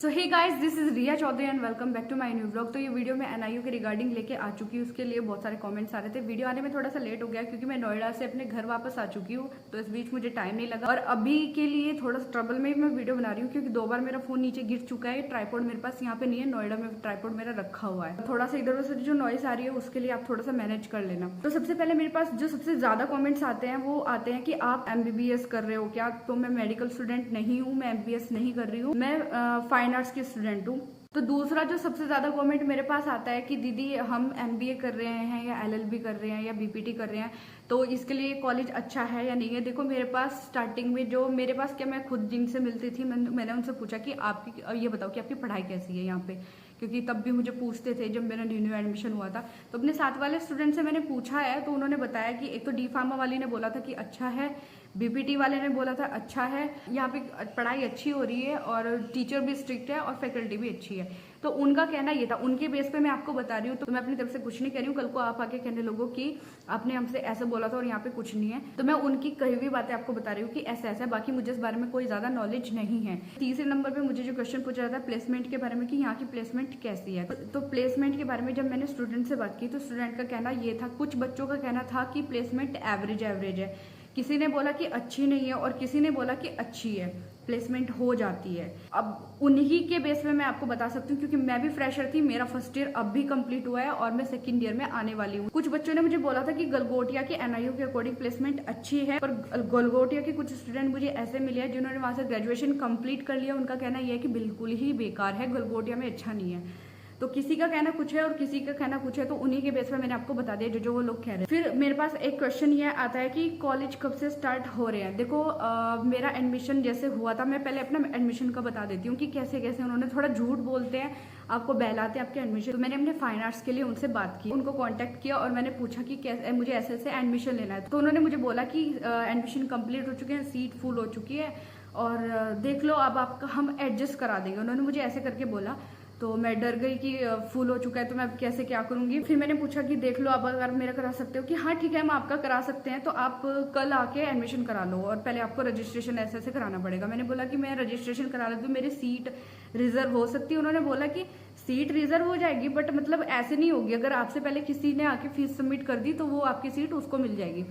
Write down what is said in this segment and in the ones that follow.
So hey guys, this is Riya Chaudhary and welcome back to my new blog. तो ये video मैं NIU के regarding लेके आ चुकी हूँ। उसके लिए बहुत सारे कमेंट्स आ रहे थे। वीडियो आने में थोड़ा सा लेट हो गया क्योंकि मैं नोएडा से अपने घर वापस आ चुकी हूँ, तो इस बीच मुझे टाइम नहीं लगा। और अभी के लिए थोड़ा सा ट्रबल में मैं वीडियो बना रही हूँ क्योंकि 2 बार मेरा फोन नीचे गिर चुका है। ट्राईपॉड मेरे पास यहाँ पे नहीं है, नोएडा में ट्राईपॉड मेरा रखा हुआ है। थोड़ा सा इधर उधर जो नॉइस आ रही है उसके लिए आप थोड़ा सा मैनेज कर लेना। तो सबसे पहले मेरे पास जो सबसे ज्यादा कॉमेंट्स आते हैं वो आते हैं कि आप MBBS कर रहे हो क्या? तो मैं मेडिकल स्टूडेंट नहीं हूँ, मैं MBBS नहीं कर रही हूँ, मैं फाइन आर्ट्स की स्टूडेंट हूँ। तो दूसरा जो सबसे ज्यादा कमेंट मेरे पास आता है कि दीदी हम MBA कर रहे हैं या LLB कर रहे हैं या BPT कर रहे हैं, तो इसके लिए कॉलेज अच्छा है या नहीं है। देखो, मेरे पास स्टार्टिंग में जो मेरे पास क्या, मैं खुद जिनसे मिलती थी मैंने उनसे पूछा कि आपकी ये बताओ कि आपकी पढ़ाई कैसी है यहाँ पे, क्योंकि तब भी मुझे पूछते थे जब मेरा न्यू एडमिशन हुआ था। तो अपने साथ वाले स्टूडेंट से मैंने पूछा है, तो उन्होंने बताया कि एक तो डी फार्मा वाली ने बोला था कि अच्छा है, BPT वाले ने बोला था अच्छा है, यहाँ पे पढ़ाई अच्छी हो रही है और टीचर भी स्ट्रिक्ट है और फैकल्टी भी अच्छी है। तो उनका कहना ये था, उनके बेस पे मैं आपको बता रही हूँ। तो मैं अपनी तरफ से कुछ नहीं कह रही हूँ, कल को आप आके कहने लोगों कि आपने हमसे ऐसे बोला था और यहाँ पे कुछ नहीं है। तो मैं उनकी कही हुई बातें आपको बता रही हूँ कि ऐसा ऐसा है। बाकी मुझे इस बारे में कोई ज्यादा नॉलेज नहीं है। तीसरे नंबर पे मुझे जो क्वेश्चन पूछा जाता है प्लेसमेंट के बारे में कि यहाँ की प्लेसमेंट कैसी है। तो प्लेसमेंट के बारे में जब मैंने स्टूडेंट से बात की तो स्टूडेंट का कहना ये था, कुछ बच्चों का कहना था कि प्लेसमेंट एवरेज है, किसी ने बोला कि अच्छी नहीं है और किसी ने बोला कि अच्छी है, प्लेसमेंट हो जाती है। अब उन्हीं के बेस में मैं आपको बता सकती हूँ क्योंकि मैं भी फ्रेशर थी, मेरा फर्स्ट ईयर अब भी कंप्लीट हुआ है और मैं सेकंड ईयर में आने वाली हूँ। कुछ बच्चों ने मुझे बोला था कि गलगोटिया के NIU के अकॉर्डिंग प्लेसमेंट अच्छी है, पर गलगोटिया के कुछ स्टूडेंट मुझे ऐसे मिले हैं जिन्होंने वहां से ग्रेजुएशन कंप्लीट कर लिया। उनका कहना यह है कि बिल्कुल ही बेकार है, गलगोटिया में अच्छा नहीं है। तो किसी का कहना कुछ है और किसी का कहना कुछ है, तो उन्हीं के बेस पे मैंने आपको बता दिया जो वो लोग कह रहे हैं। फिर मेरे पास एक क्वेश्चन ये आता है कि कॉलेज कब से स्टार्ट हो रहे हैं। देखो, मेरा एडमिशन जैसे हुआ था, मैं पहले अपना एडमिशन का बता देती हूँ कि कैसे कैसे उन्होंने थोड़ा झूठ बोलते हैं, आपको बहलाते हैं आपके एडमिशन। तो मैंने अपने फाइन आर्ट्स के लिए उनसे बात की, उनको कॉन्टेक्ट किया और मैंने पूछा कि कैसे मुझे ऐसे ऐसे एडमिशन लेना है। तो उन्होंने मुझे बोला कि एडमिशन कंप्लीट हो चुके हैं, सीट फुल हो चुकी है और देख लो, अब आपका हम एडजस्ट करा देंगे। उन्होंने मुझे ऐसे करके बोला। तो मैं डर गई कि फुल हो चुका है तो मैं अब कैसे क्या करूंगी। फिर मैंने पूछा कि देख लो, अब अगर मेरा करा सकते हो कि हाँ ठीक है हम आपका करा सकते हैं, तो आप कल आके एडमिशन करा लो और पहले आपको रजिस्ट्रेशन ऐसे ऐसे कराना पड़ेगा। मैंने बोला कि मैं रजिस्ट्रेशन करा लेती हूँ, मेरी सीट रिजर्व हो सकती है। उन्होंने बोला कि सीट रिजर्व हो जाएगी, बट मतलब ऐसे नहीं होगी, अगर आपसे पहले किसी ने आके फीस सबमिट कर दी तो वो आपकी सीट उसको मिल जाएगी।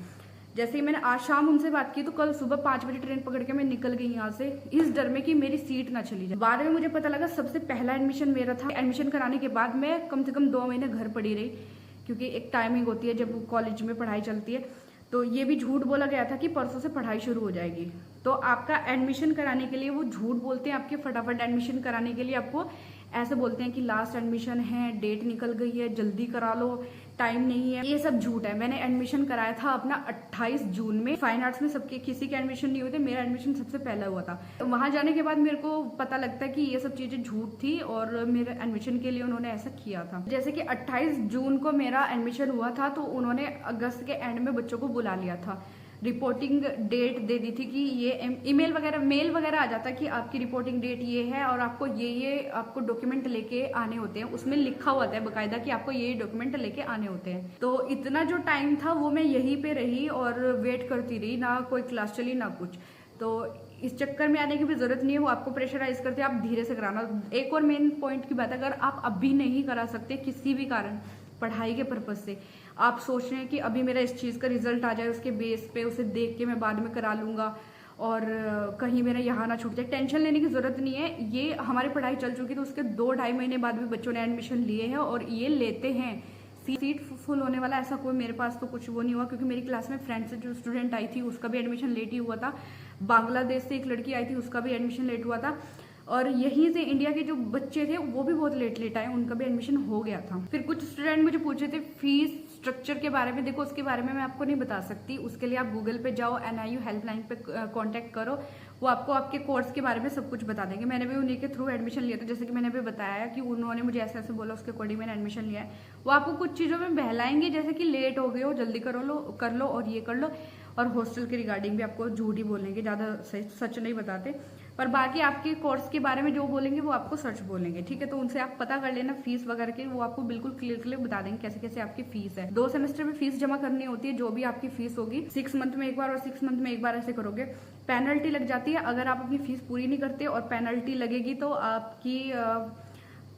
जैसे ही मैंने आज शाम उनसे बात की तो कल सुबह 5 बजे ट्रेन पकड़ के मैं निकल गई यहाँ से, इस डर में कि मेरी सीट ना चली जाए। बाद में मुझे पता लगा सबसे पहला एडमिशन मेरा था। एडमिशन कराने के बाद मैं कम से कम 2 महीने घर पड़ी रही, क्योंकि एक टाइमिंग होती है जब कॉलेज में पढ़ाई चलती है। तो ये भी झूठ बोला गया था कि परसों से पढ़ाई शुरू हो जाएगी। तो आपका एडमिशन कराने के लिए वो झूठ बोलते हैं, आपके फटाफट एडमिशन कराने के लिए आपको ऐसे बोलते हैं कि लास्ट एडमिशन है, डेट निकल गई है, जल्दी करा लो, टाइम नहीं है। ये सब झूठ है। मैंने एडमिशन कराया था अपना 28 जून में। फाइन आर्ट्स में सबके किसी के एडमिशन नहीं हुए थे, मेरा एडमिशन सबसे पहला हुआ था। वहां जाने के बाद मेरे को पता लगता है कि ये सब चीजें झूठ थी और मेरे एडमिशन के लिए उन्होंने ऐसा किया था। जैसे कि 28 जून को मेरा एडमिशन हुआ था, तो उन्होंने अगस्त के एंड में बच्चों को बुला लिया था, रिपोर्टिंग डेट दे दी थी कि ये ईमेल वगैरह मेल वगैरह आ जाता है कि आपकी रिपोर्टिंग डेट ये है और आपको ये आपको डॉक्यूमेंट लेके आने होते हैं। उसमें लिखा हुआ था बकायदा कि आपको ये डॉक्यूमेंट लेके आने होते हैं। तो इतना जो टाइम था वो मैं यहीं पे रही और वेट करती रही, ना कोई क्लास चली ना कुछ। तो इस चक्कर में आने की भी जरूरत नहीं है, वो आपको प्रेशराइज करते हैं, आप धीरे से कराना। एक और मेन पॉइंट की बात, अगर आप अभी नहीं करा सकते किसी भी कारण, पढ़ाई के पर्पज से आप सोच रहे हैं कि अभी मेरा इस चीज का रिजल्ट आ जाए, उसके बेस पे उसे देख के मैं बाद में करा लूंगा और कहीं मेरा यहाँ ना छूट जाए, टेंशन लेने की जरूरत नहीं है। ये हमारी पढ़ाई चल चुकी तो उसके 2-2.5 महीने बाद भी बच्चों ने एडमिशन लिए हैं और ये लेते हैं। सीट फुल होने वाला ऐसा कोई मेरे पास तो कुछ वो नहीं हुआ, क्योंकि मेरी क्लास में फ्रेंड से जो स्टूडेंट आई थी उसका भी एडमिशन लेट ही हुआ था। बांग्लादेश से एक लड़की आई थी, उसका भी एडमिशन लेट हुआ था। और यहीं से इंडिया के जो बच्चे थे वो भी बहुत लेट आए, उनका भी एडमिशन हो गया था। फिर कुछ स्टूडेंट मुझे पूछे थे फीस स्ट्रक्चर के बारे में। देखो, उसके बारे में मैं आपको नहीं बता सकती, उसके लिए आप गूगल पे जाओ, NIU हेल्पलाइन पे कांटेक्ट करो, वो आपको आपके कोर्स के बारे में सब कुछ बता देंगे। मैंने भी उन्हीं के थ्रू एडमिशन लिया था, जैसे कि मैंने अभी बताया कि उन्होंने मुझे ऐसे ऐसे बोला, उसके अकॉर्डिंग मैंने एडमिशन लिया है। वो आपको कुछ चीजों में बहलाएंगे, जैसे कि लेट हो गए हो जल्दी कर लो और ये कर लो। और हॉस्टल के रिगार्डिंग भी आपको झूठ ही बोलेंगे, ज्यादा सच नहीं बताते। पर बाकी आपके कोर्स के बारे में जो बोलेंगे वो आपको सच बोलेंगे, ठीक है। तो उनसे आप पता कर लेना फीस वगैरह के, वो आपको बिल्कुल क्लियर बता देंगे कैसे कैसे आपकी फीस है। 2 सेमेस्टर में फीस जमा करनी होती है, जो भी आपकी फीस होगी 6 मंथ में एक बार और 6 मंथ में एक बार ऐसे करोगे। पेनल्टी लग जाती है अगर आप अपनी फीस पूरी नहीं करते, और पेनल्टी लगेगी तो आपकी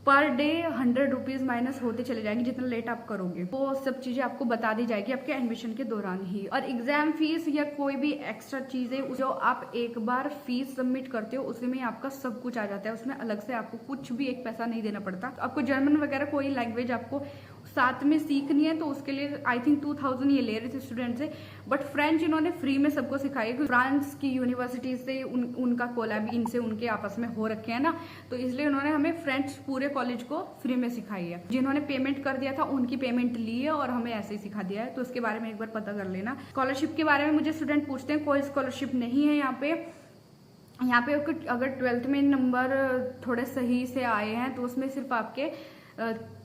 पर डे 100 रुपीज माइनस होते चले जाएंगे जितना लेट आप करोगे। वो सब चीजें आपको बता दी जाएगी आपके एडमिशन के दौरान ही। और एग्जाम फीस या कोई भी एक्स्ट्रा चीजें जो आप एक बार फीस सबमिट करते हो उसमें आपका सब कुछ आ जाता है, उसमें अलग से आपको कुछ भी एक पैसा नहीं देना पड़ता। तो आपको जर्मन वगैरह कोई लैंग्वेज आपको साथ में सीखनी है तो उसके लिए आई थिंक 2000 ये ले रहे थे स्टूडेंट से, बट फ्रेंच इन्होंने फ्री में सबको सिखाई है। फ्रांस की यूनिवर्सिटी से उनका कोलैब इनसे उनके आपस में हो रखे हैं ना, तो इसलिए उन्होंने हमें फ्रेंच पूरे कॉलेज को फ्री में सिखाई है। जिन्होंने पेमेंट कर दिया था उनकी पेमेंट ली है और हमें ऐसे ही सिखा दिया है, तो उसके बारे में एक बार पता कर लेना। स्कॉलरशिप के बारे में मुझे स्टूडेंट पूछते हैं, कोई स्कॉलरशिप नहीं है यहाँ पे। अगर 12th में नंबर थोड़े सही से आए हैं तो उसमें सिर्फ आपके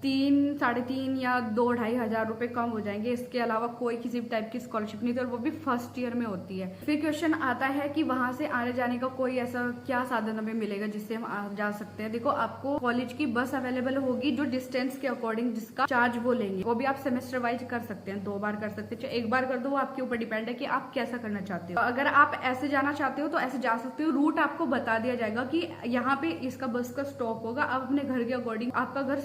3, 3.5 या 2-2.5 हजार रुपए कम हो जाएंगे। इसके अलावा कोई किसी भी टाइप की स्कॉलरशिप नहीं थी, और वो भी फर्स्ट ईयर में होती है। फिर क्वेश्चन आता है कि वहां से आने जाने का कोई ऐसा क्या साधन हमें मिलेगा जिससे हम जा सकते हैं। देखो, आपको कॉलेज की बस अवेलेबल होगी जो डिस्टेंस के अकॉर्डिंग जिसका चार्ज वो लेंगे। वो भी आप सेमेस्टर वाइज कर सकते हैं, 2 बार कर सकते हैं, 1 बार कर दो, वो आपके ऊपर डिपेंड है कि आप कैसा करना चाहते हो। अगर आप ऐसे जाना चाहते हो तो ऐसे जा सकते हो। रूट आपको बता दिया जाएगा कि यहाँ पे इसका बस का स्टॉप होगा। आप अपने घर के अकॉर्डिंग, आपका घर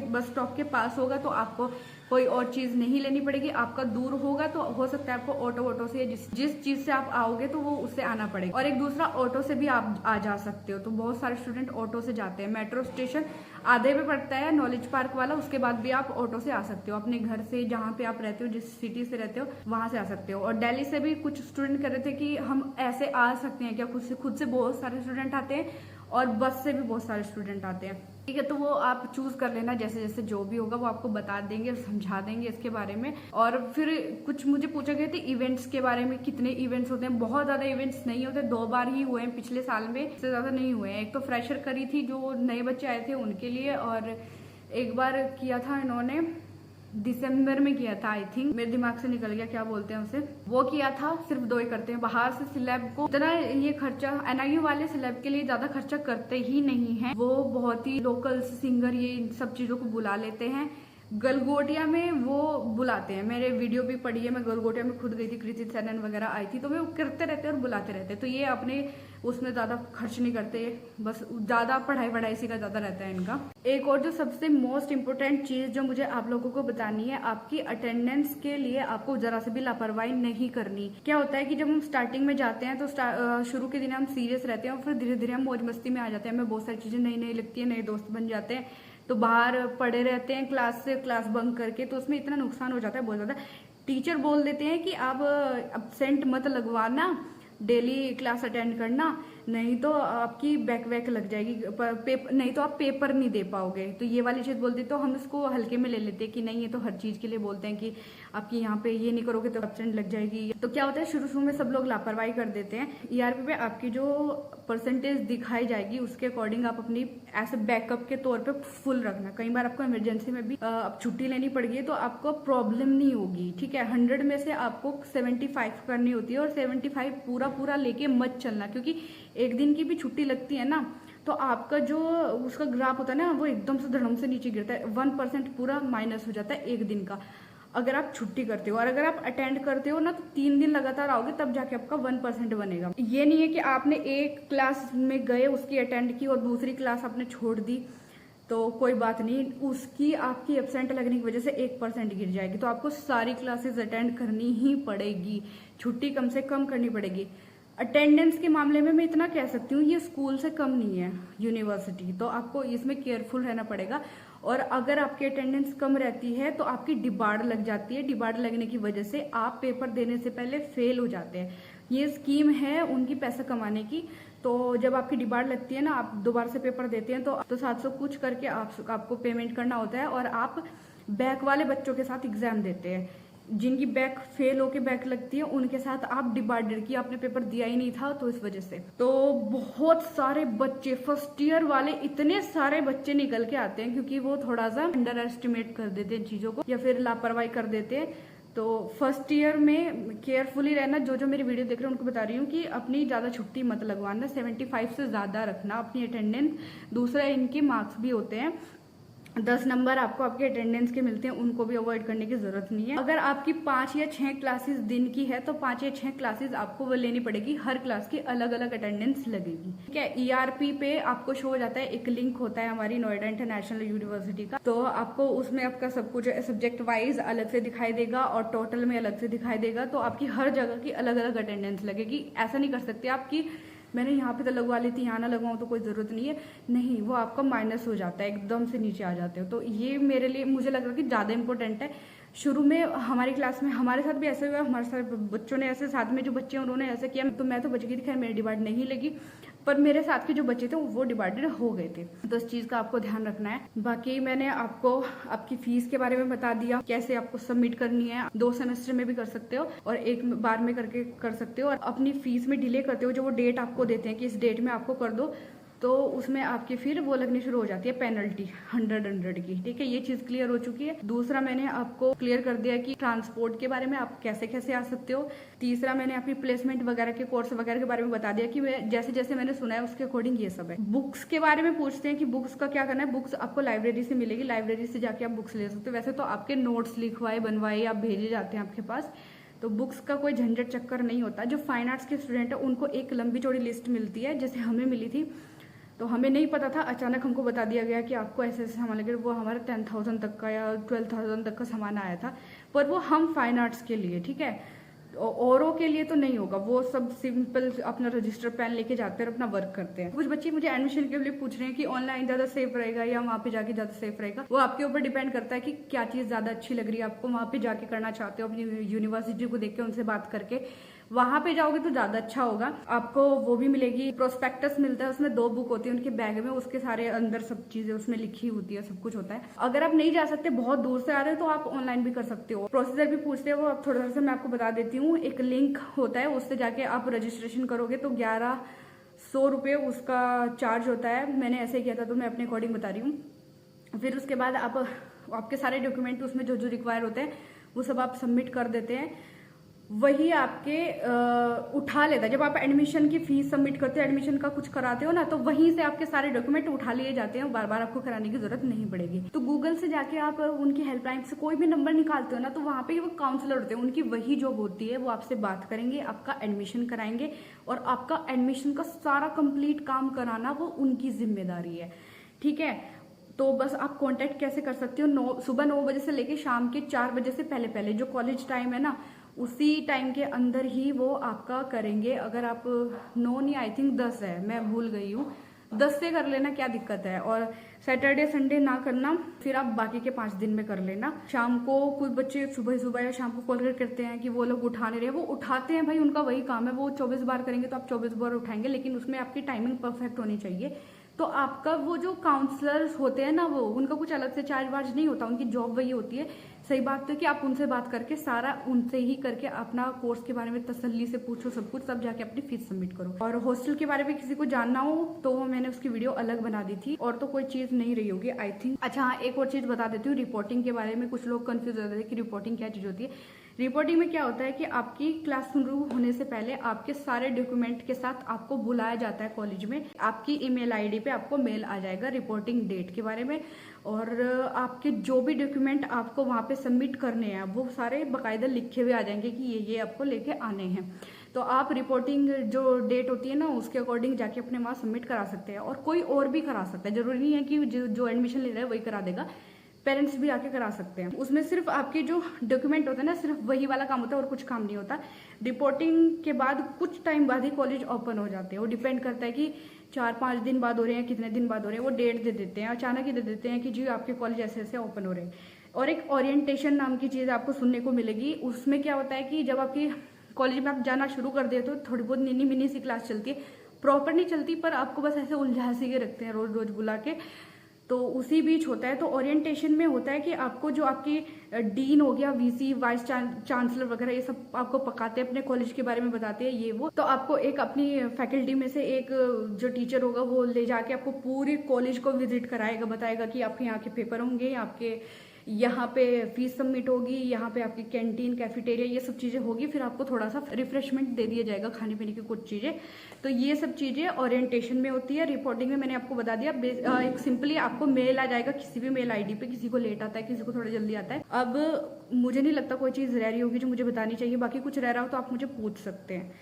बस स्टॉप के पास होगा तो आपको कोई और चीज नहीं लेनी पड़ेगी। आपका दूर होगा तो हो सकता है आपको ऑटो से जिस चीज से आप आओगे तो वो उससे आना पड़ेगा। और एक दूसरा, ऑटो से भी आप आ जा सकते हो। तो बहुत सारे स्टूडेंट ऑटो से जाते हैं। मेट्रो स्टेशन आधे पे पड़ता है नॉलेज पार्क वाला, उसके बाद भी आप ऑटो से आ सकते हो। अपने घर से जहाँ पे आप रहते हो, जिस सिटी से रहते हो वहां से आ सकते हो। और दिल्ली से भी कुछ स्टूडेंट कर रहे थे कि हम ऐसे आ सकते हैं क्या, खुद से बहुत सारे स्टूडेंट आते हैं और बस से भी बहुत सारे स्टूडेंट आते हैं, ठीक है। तो वो आप चूज कर लेना, जैसे जैसे जो भी होगा वो आपको बता देंगे, समझा देंगे इसके बारे में। और फिर कुछ मुझे पूछा गया था इवेंट्स के बारे में, कितने इवेंट्स होते हैं। बहुत ज्यादा इवेंट्स नहीं होते, 2 बार ही हुए हैं पिछले साल में, इससे ज्यादा नहीं हुए हैं। एक तो फ्रेशर करी थी जो नए बच्चे आए थे उनके लिए, और एक बार किया था इन्होंने दिसंबर में किया था, आई थिंक मेरे दिमाग से निकल गया क्या बोलते हैं उसे, वो किया था। सिर्फ 2 ही करते हैं बाहर से। सिलेब को इतना ये खर्चा NIU वाले सिलेब के लिए ज्यादा खर्चा करते ही नहीं है। वो बहुत ही लोकल सिंगर ये इन सब चीजों को बुला लेते हैं। गलगोटिया में वो बुलाते हैं, मेरे वीडियो भी पड़ी है, मैं गलगोटिया में खुद गई थी, कृति सैनन वगैरह आई थी, तो वे करते रहते हैं और बुलाते रहते हैं। तो ये अपने उसमें ज्यादा खर्च नहीं करते, बस ज्यादा पढ़ाई सी का ज्यादा रहता है इनका। एक और जो सबसे मोस्ट इम्पोर्टेंट चीज जो मुझे आप लोगों को बतानी है, आपकी अटेंडेंस के लिए आपको जरा से भी लापरवाही नहीं करनी। क्या होता है कि जब हम स्टार्टिंग में जाते हैं तो शुरू के दिन हम सीरियस रहते हैं और फिर धीरे धीरे हम मौज मस्ती में आ जाते हैं। हमें बहुत सारी चीजें नई नई लगती है, नए दोस्त बन जाते हैं, तो बाहर पड़े रहते हैं क्लास से क्लास बंक करके, तो उसमें इतना नुकसान हो जाता है बहुत ज्यादा। टीचर बोल देते हैं कि आप एब्सेंट मत लगवाना, डेली क्लास अटेंड करना, नहीं तो आपकी बैक लग जाएगी, नहीं तो आप पेपर नहीं दे पाओगे। तो ये वाली चीज बोलते, तो हम इसको हल्के में ले लेते हैं कि नहीं, ये तो हर चीज के लिए बोलते हैं कि आपकी यहाँ पे ये नहीं करोगे तो एब्सेंट लग जाएगी। तो क्या होता है, शुरू में सब लोग लापरवाही कर देते हैं। ERP पे आपकी जो परसेंटेज दिखाई जाएगी उसके अकॉर्डिंग आप अपनी ऐसे बैकअप के तौर पे फुल रखना। कई बार आपको इमरजेंसी में भी अब छुट्टी लेनी पड़ गई तो आपको प्रॉब्लम नहीं होगी, ठीक है। 100 में से आपको 75 करनी होती है, और 75 पूरा लेके मत चलना, क्योंकि एक दिन की भी छुट्टी लगती है ना तो आपका जो उसका ग्राफ होता है ना वो एकदम से धड़म से नीचे गिरता है। 1% पूरा माइनस हो जाता है एक दिन का, अगर आप छुट्टी करते हो। और अगर आप अटेंड करते हो ना तो 3 दिन लगातार आओगे तब जाके आपका 1% बनेगा। ये नहीं है कि आपने एक क्लास में गए, उसकी अटेंड की और दूसरी क्लास आपने छोड़ दी तो कोई बात नहीं, उसकी आपकी एब्सेंट लगने की वजह से 1% गिर जाएगी। तो आपको सारी क्लासेस अटेंड करनी ही पड़ेगी, छुट्टी कम से कम करनी पड़ेगी। अटेंडेंस के मामले में मैं इतना कह सकती हूँ, ये स्कूल से कम नहीं है यूनिवर्सिटी, तो आपको इसमें केयरफुल रहना पड़ेगा। और अगर आपकी अटेंडेंस कम रहती है तो आपकी डिबार्ड लग जाती है। डिबार्ड लगने की वजह से आप पेपर देने से पहले फेल हो जाते हैं। ये स्कीम है उनकी पैसा कमाने की। तो जब आपकी डिबार्ड लगती है ना, आप दोबारा से पेपर देते हैं तो 700 कुछ करके आपको पेमेंट करना होता है, और आप बैक वाले बच्चों के साथ एग्जाम देते हैं। जिनकी बैक फेल होके बैक लगती है उनके साथ आप डिवाइडेड की, आपने पेपर दिया ही नहीं था तो इस वजह से। तो बहुत सारे बच्चे फर्स्ट ईयर वाले, इतने सारे बच्चे निकल के आते हैं क्योंकि वो थोड़ा सा अंडर एस्टिमेट कर देते हैं चीजों को या फिर लापरवाही कर देते हैं। तो फर्स्ट ईयर में केयरफुली रहना। जो जो मेरी वीडियो देख रहे हैं उनको बता रही हूँ कि अपनी ज़्यादा छुट्टी मत लगवाना, 75 से ज़्यादा रखना अपनी अटेंडेंस। दूसरा, इनके मार्क्स भी होते हैं, 10 नंबर आपको आपके अटेंडेंस के मिलते हैं, उनको भी अवॉइड करने की जरूरत नहीं है। अगर आपकी 5 या 6 क्लासेस दिन की है तो 5 या 6 क्लासेस आपको वो लेनी पड़ेगी, हर क्लास की अलग अलग अटेंडेंस लगेगी। ठीक है, ERP पे आपको शो हो जाता है, एक लिंक होता है हमारी नोएडा इंटरनेशनल यूनिवर्सिटी का, तो आपको उसमें आपका सब कुछ सब्जेक्ट वाइज अलग से दिखाई देगा और टोटल में अलग से दिखाई देगा। तो आपकी हर जगह की अलग अलग अटेंडेंस लगेगी। ऐसा नहीं कर सकते आपकी मैंने यहाँ पे तो लगवा ली थी, यहाँ ना लगवाऊँ तो कोई ज़रूरत नहीं है, नहीं, वो आपका माइनस हो जाता है, एकदम से नीचे आ जाते हो। तो ये मेरे लिए मुझे लग रहा है कि ज़्यादा इंपॉर्टेंट है। शुरू में हमारी क्लास में हमारे साथ भी ऐसे हुआ, हमारे साथ बच्चों ने ऐसे, साथ में जो बच्चे उन्होंने ऐसे किया, तो मैं तो बच गई थी, खैर मेरी डिमांड नहीं लगी, पर मेरे साथ के जो बच्चे थे वो डिवाइडेड हो गए थे। तो इस चीज का आपको ध्यान रखना है। बाकी मैंने आपको आपकी फीस के बारे में बता दिया, कैसे आपको सबमिट करनी है। 2 सेमेस्टर में भी कर सकते हो और एक बार में करके कर सकते हो। और अपनी फीस में डिले करते हो, जो वो डेट आपको देते हैं कि इस डेट में आपको कर दो, तो उसमें आपकी फिर वो लगनी शुरू हो जाती है पेनल्टी 100 की। ठीक है, ये चीज क्लियर हो चुकी है। दूसरा, मैंने आपको क्लियर कर दिया कि ट्रांसपोर्ट के बारे में आप कैसे कैसे आ सकते हो। तीसरा, मैंने आपकी प्लेसमेंट वगैरह के कोर्स वगैरह के बारे में बता दिया कि मैं जैसे जैसे मैंने सुना है उसके अकॉर्डिंग ये सब है। बुक्स के बारे में पूछते हैं कि बुक्स का क्या करना है। बुक्स आपको लाइब्रेरी से मिलेगी, लाइब्रेरी से जाके आप बुक्स ले सकते हो। वैसे तो आपके नोट्स लिखवाए बनवाए आप भेजे जाते हैं आपके पास, तो बुक्स का कोई झंझट चक्कर नहीं होता। जो फाइन आर्ट्स के स्टूडेंट है उनको एक लंबी चौड़ी लिस्ट मिलती है, जैसे हमें मिली थी, तो हमें नहीं पता था, अचानक हमको बता दिया गया कि आपको ऐसे ऐसे सामान लगे। वो हमारा 10,000 तक का या 12,000 तक का सामान आया था, पर वो हम फाइन आर्ट्स के लिए, ठीक है, औरों के लिए तो नहीं होगा। वो सब सिंपल अपना रजिस्टर पेन लेके जाते हैं और अपना वर्क करते हैं। कुछ बच्चे मुझे एडमिशन के लिए पूछ रहे हैं कि ऑनलाइन ज्यादा सेफ रहेगा या वहाँ पे जाके ज्यादा सेफ रहेगा। वो आपके ऊपर डिपेंड करता है कि क्या चीज ज्यादा अच्छी लग रही है आपको, वहाँ पे जाके करना चाहते हो, अपनी यूनिवर्सिटी को देख के उनसे बात करके वहां पे जाओगे तो ज्यादा अच्छा होगा। आपको वो भी मिलेगी, प्रोस्पेक्टस मिलता है, उसमें 2 बुक होती है उनके बैग में, उसके सारे अंदर सब चीजें उसमें लिखी होती है, सब कुछ होता है। अगर आप नहीं जा सकते, बहुत दूर से आ रहे हो, तो आप ऑनलाइन भी कर सकते हो। प्रोसीजर भी पूछते हैं वो, अब थोड़ा सा मैं आपको बता देती हूँ। एक लिंक होता है, उससे जाके आप रजिस्ट्रेशन करोगे तो 1100 रुपये उसका चार्ज होता है। मैंने ऐसे किया था तो मैं अपने अकॉर्डिंग बता रही हूँ। फिर उसके बाद आपके सारे डॉक्यूमेंट उसमें जो जो रिक्वायर होते हैं वो सब आप सबमिट कर देते हैं, वही आपके उठा लेता है। जब आप एडमिशन की फीस सबमिट करते हो, एडमिशन का कुछ कराते हो ना, तो वहीं से आपके सारे डॉक्यूमेंट उठा लिए जाते हैं, बार बार आपको कराने की जरूरत नहीं पड़ेगी। तो गूगल से जाके आप उनकी हेल्पलाइन से कोई भी नंबर निकालते हो ना, तो वहां पे वो काउंसलर होते हैं, उनकी वही जॉब होती है, वो आपसे बात करेंगे, आपका एडमिशन कराएंगे और आपका एडमिशन का सारा कंप्लीट काम कराना वो उनकी जिम्मेदारी है। ठीक है, तो बस आप कांटेक्ट कैसे कर सकते हो, सुबह 9 बजे से लेके शाम के 4 बजे से पहले पहले, जो कॉलेज टाइम है ना, उसी टाइम के अंदर ही वो आपका करेंगे। अगर आप 9 नहीं, आई थिंक 10 है, मैं भूल गई हूँ, 10 से कर लेना, क्या दिक्कत है। और सैटरडे संडे ना करना, फिर आप बाकी के 5 दिन में कर लेना। शाम को कुछ बच्चे सुबह सुबह या शाम को कॉल करते हैं कि वो लोग उठा नहीं रहे, वो उठाते हैं भाई, उनका वही काम है, वो 24 बार करेंगे तो आप 24 बार उठाएंगे, लेकिन उसमें आपकी टाइमिंग परफेक्ट होनी चाहिए। तो आपका वो जो काउंसलर्स होते हैं ना, वो उनका कुछ अलग से चार्ज वार्ज नहीं होता, उनकी जॉब वही होती है। सही बात तो कि आप उनसे बात करके सारा उनसे ही करके अपना कोर्स के बारे में तसल्ली से पूछो सब कुछ, तब जाके अपनी फीस सबमिट करो। और हॉस्टल के बारे में किसी को जानना हो तो मैंने उसकी वीडियो अलग बना दी थी, और तो कोई चीज नहीं रही होगी आई थिंक। अच्छा हाँ, एक और चीज बता देती हूँ रिपोर्टिंग के बारे में। कुछ लोग कंफ्यूज होते हैं कि रिपोर्टिंग क्या चीज होती है। रिपोर्टिंग में क्या होता है कि आपकी क्लास शुरू होने से पहले आपके सारे डॉक्यूमेंट के साथ आपको बुलाया जाता है कॉलेज में। आपकी ईमेल आईडी पे आपको मेल आ जाएगा रिपोर्टिंग डेट के बारे में, और आपके जो भी डॉक्यूमेंट आपको वहाँ पे सबमिट करने हैं वो सारे बाकायदा लिखे हुए आ जाएंगे कि ये आपको लेके आने हैं। तो आप रिपोर्टिंग जो डेट होती है ना, उसके अकॉर्डिंग जाके अपने वहाँ सबमिट करा सकते हैं, और कोई और भी करा सकता है। जरूरी नहीं है कि जो एडमिशन ले रहा है वही करा देगा, पेरेंट्स भी आके करा सकते हैं। उसमें सिर्फ आपके जो डॉक्यूमेंट होते हैं ना, सिर्फ वही वाला काम होता है और कुछ काम नहीं होता। रिपोर्टिंग के बाद कुछ टाइम बाद ही कॉलेज ओपन हो जाते हैं। वो डिपेंड करता है कि 4-5 दिन बाद हो रहे हैं, कितने दिन बाद हो रहे हैं, वो डेट दे देते हैं, अचानक ही दे देते हैं कि जी आपके कॉलेज ऐसे ऐसे ओपन हो रहे हैं। और एक ओरिएंटेशन नाम की चीज आपको सुनने को मिलेगी। उसमें क्या होता है कि जब आपकी कॉलेज में आप जाना शुरू कर देते हो, थोड़ी बहुत निनी मिनी सी क्लास चलती है, प्रॉपर नहीं चलती, पर आपको बस ऐसे उलझा सी के रखते हैं रोज रोज बुला के, तो उसी बीच होता है। तो ओरिएंटेशन में होता है कि आपको जो आपकी डीन हो गया, वीसी, वाइस चांसलर वगैरह, ये सब आपको पकाते हैं, अपने कॉलेज के बारे में बताते हैं ये वो। तो आपको एक अपनी फैकल्टी में से एक जो टीचर होगा वो ले जाके आपको पूरे कॉलेज को विजिट कराएगा, बताएगा कि आपके यहाँ के पेपर होंगे, आपके यहाँ पे फीस सबमिट होगी, यहाँ पे आपकी कैंटीन, कैफेटेरिया, ये सब चीजें होगी। फिर आपको थोड़ा सा रिफ्रेशमेंट दे दिया जाएगा, खाने पीने की कुछ चीजें। तो ये सब चीजें ओरिएंटेशन में होती है। रिपोर्टिंग में मैंने आपको बता दिया, एक सिंपली आपको मेल आ जाएगा किसी भी मेल आईडी पे। किसी को लेट आता है, किसी को थोड़ा जल्दी आता है। अब मुझे नहीं लगता कोई चीज रह रही होगी जो मुझे बतानी चाहिए। बाकी कुछ रह रहा हो तो आप मुझे पूछ सकते हैं।